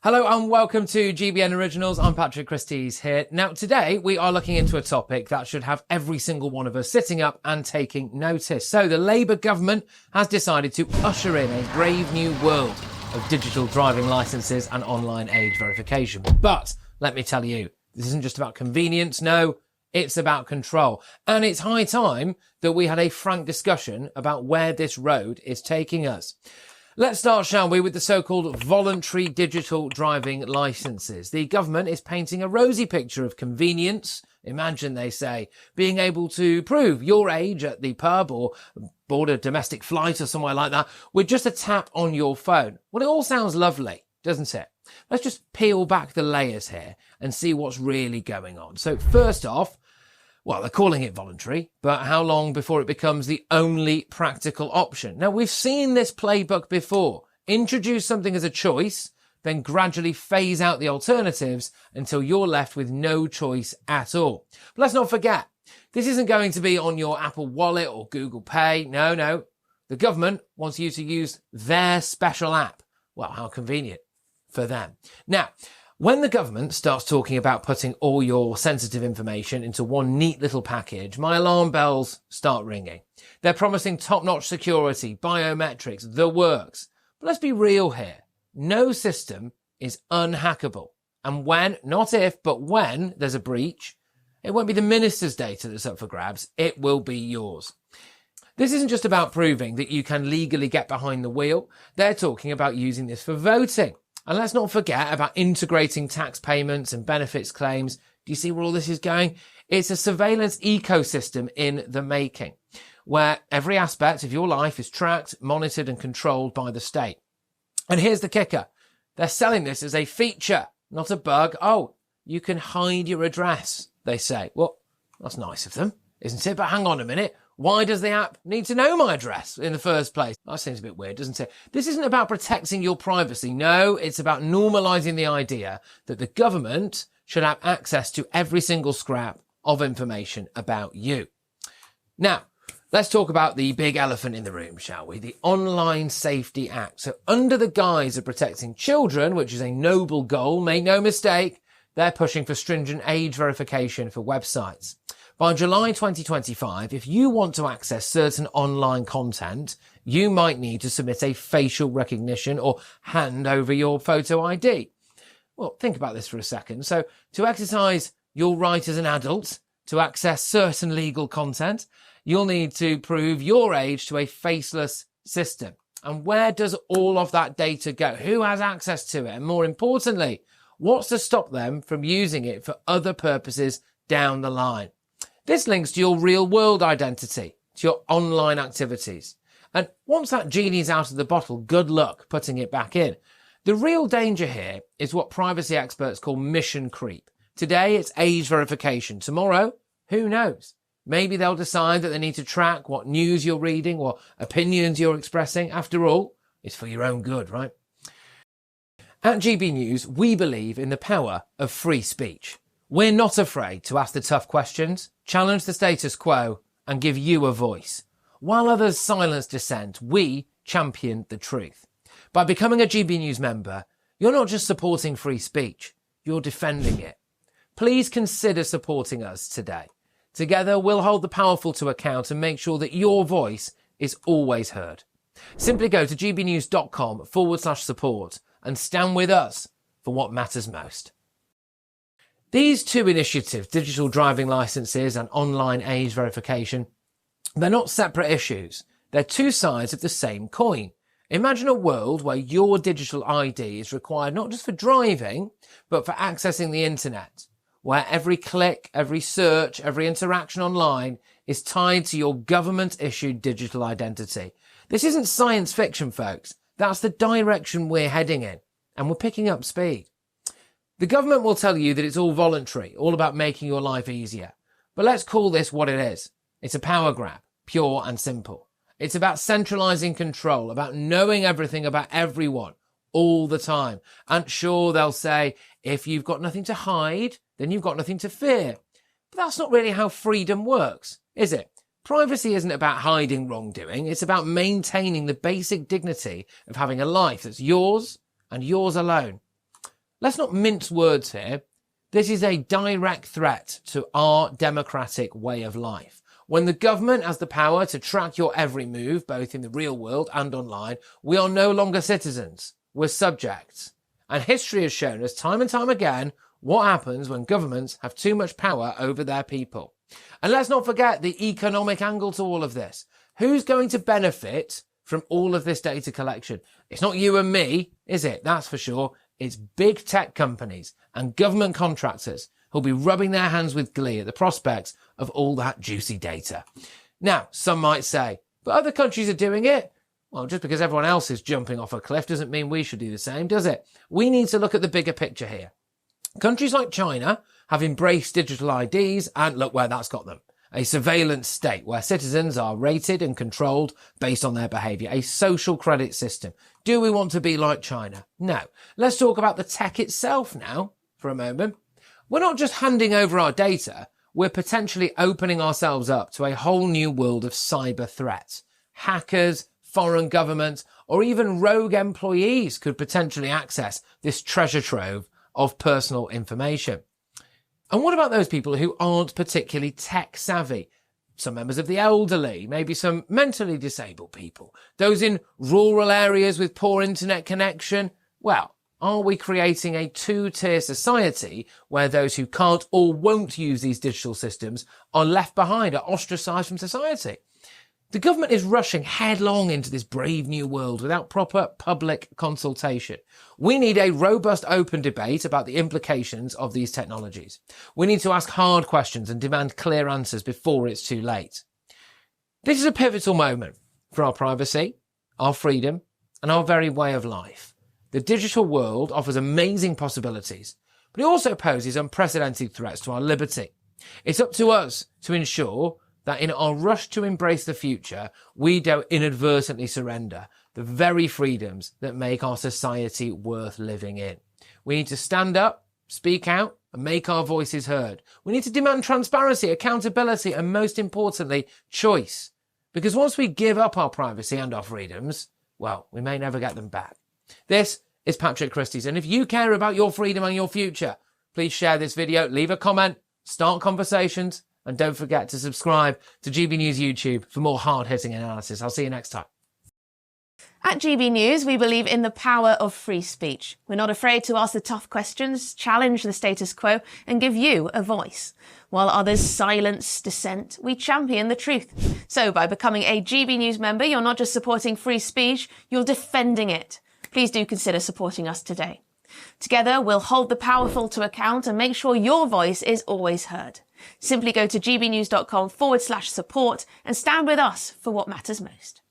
Hello and welcome to GBN Originals. I'm Patrick Christie's here. Now today we are looking into a topic that should have every single one of us sitting up and taking notice. So the Labour government has decided to usher in a brave new world of digital driving licences and online age verification. But let me tell you, this isn't just about convenience. No, it's about control. And it's high time that we had a frank discussion about where this road is taking us. Let's start, shall we, with the so-called voluntary digital driving licences. The government is painting a rosy picture of convenience. Imagine, they say, being able to prove your age at the pub or board a domestic flight or somewhere like that with just a tap on your phone. Well, it all sounds lovely, doesn't it? Let's just peel back the layers here and see what's really going on. So first off, well, they're calling it voluntary, but how long before it becomes the only practical option? Now, we've seen this playbook before. Introduce something as a choice, then gradually phase out the alternatives until you're left with no choice at all. But let's not forget, this isn't going to be on your Apple Wallet or Google Pay. No. The government wants you to use their special app. Well, how convenient for them. Now, when the government starts talking about putting all your sensitive information into one neat little package, my alarm bells start ringing. They're promising top-notch security, biometrics, the works. But let's be real here. No system is unhackable. And when, not if, but when there's a breach, it won't be the minister's data that's up for grabs. It will be yours. This isn't just about proving that you can legally get behind the wheel. They're talking about using this for voting. And let's not forget about integrating tax payments and benefits claims. Do you see where all this is going? It's a surveillance ecosystem in the making, where every aspect of your life is tracked, monitored and controlled by the state. And here's the kicker. They're selling this as a feature, not a bug. Oh, you can hide your address, they say. Well, that's nice of them, isn't it? But hang on a minute. Why does the app need to know my address in the first place? That seems a bit weird, doesn't it? This isn't about protecting your privacy. No, it's about normalising the idea that the government should have access to every single scrap of information about you. Now, let's talk about the big elephant in the room, shall we? The Online Safety Act. So under the guise of protecting children, which is a noble goal, make no mistake, they're pushing for stringent age verification for websites. By July 2025, if you want to access certain online content, you might need to submit a facial recognition or hand over your photo ID. Well, think about this for a second. So to exercise your right as an adult to access certain legal content, you'll need to prove your age to a faceless system. And where does all of that data go? Who has access to it? And more importantly, what's to stop them from using it for other purposes down the line? This links to your real-world identity, to your online activities. And once that genie's out of the bottle, good luck putting it back in. The real danger here is what privacy experts call mission creep. Today, it's age verification. Tomorrow, who knows? Maybe they'll decide that they need to track what news you're reading or opinions you're expressing. After all, it's for your own good, right? At GB News, we believe in the power of free speech. We're not afraid to ask the tough questions, challenge the status quo, and give you a voice. While others silence dissent, we champion the truth. By becoming a GB News member, you're not just supporting free speech, you're defending it. Please consider supporting us today. Together, we'll hold the powerful to account and make sure that your voice is always heard. Simply go to gbnews.com/support and stand with us for what matters most. These two initiatives, digital driving licenses and online age verification, they're not separate issues. They're two sides of the same coin. Imagine a world where your digital ID is required not just for driving, but for accessing the internet, where every click, every search, every interaction online is tied to your government-issued digital identity. This isn't science fiction, folks. That's the direction we're heading in, and we're picking up speed. The government will tell you that it's all voluntary, all about making your life easier. But let's call this what it is. It's a power grab, pure and simple. It's about centralizing control, about knowing everything about everyone all the time. And sure, they'll say, if you've got nothing to hide, then you've got nothing to fear. But that's not really how freedom works, is it? Privacy isn't about hiding wrongdoing. It's about maintaining the basic dignity of having a life that's yours and yours alone. let's not mince words here. This is a direct threat to our democratic way of life. When the government has the power to track your every move, both in the real world and online, we are no longer citizens. We're subjects. And history has shown us time and time again what happens when governments have too much power over their people. And let's not forget the economic angle to all of this. Who's going to benefit from all of this data collection? It's not you and me, is it? That's for sure. It's big tech companies and government contractors who'll be rubbing their hands with glee at the prospects of all that juicy data. Now, some might say, but other countries are doing it. Well, just because everyone else is jumping off a cliff doesn't mean we should do the same, does it? We need to look at the bigger picture here. Countries like China have embraced digital IDs, and look where that's got them. A surveillance state where citizens are rated and controlled based on their behaviour. A social credit system. Do we want to be like China? No. Let's talk about the tech itself now for a moment. We're not just handing over our data. We're potentially opening ourselves up to a whole new world of cyber threats. Hackers, foreign governments, or even rogue employees could potentially access this treasure trove of personal information. And what about those people who aren't particularly tech savvy? Some members of the elderly, maybe some mentally disabled people, those in rural areas with poor internet connection. Well, are we creating a two-tier society where those who can't or won't use these digital systems are left behind, are ostracised from society? The government is rushing headlong into this brave new world without proper public consultation. We need a robust open debate about the implications of these technologies. We need to ask hard questions and demand clear answers before it's too late. This is a pivotal moment for our privacy, our freedom, and our very way of life. The digital world offers amazing possibilities, but it also poses unprecedented threats to our liberty. It's up to us to ensure that in our rush to embrace the future, we don't inadvertently surrender the very freedoms that make our society worth living in. We need to stand up, speak out, and make our voices heard. We need to demand transparency, accountability, and most importantly, choice. Because once we give up our privacy and our freedoms, well, we may never get them back. This is Patrick Christie's, and if you care about your freedom and your future, please share this video, leave a comment, start conversations, and don't forget to subscribe to GB News YouTube for more hard-hitting analysis. I'll see you next time. At GB News, we believe in the power of free speech. We're not afraid to ask the tough questions, challenge the status quo, and give you a voice. While others silence dissent, we champion the truth. So by becoming a GB News member, you're not just supporting free speech, you're defending it. Please do consider supporting us today. Together, we'll hold the powerful to account and make sure your voice is always heard. Simply go to gbnews.com/support and stand with us for what matters most.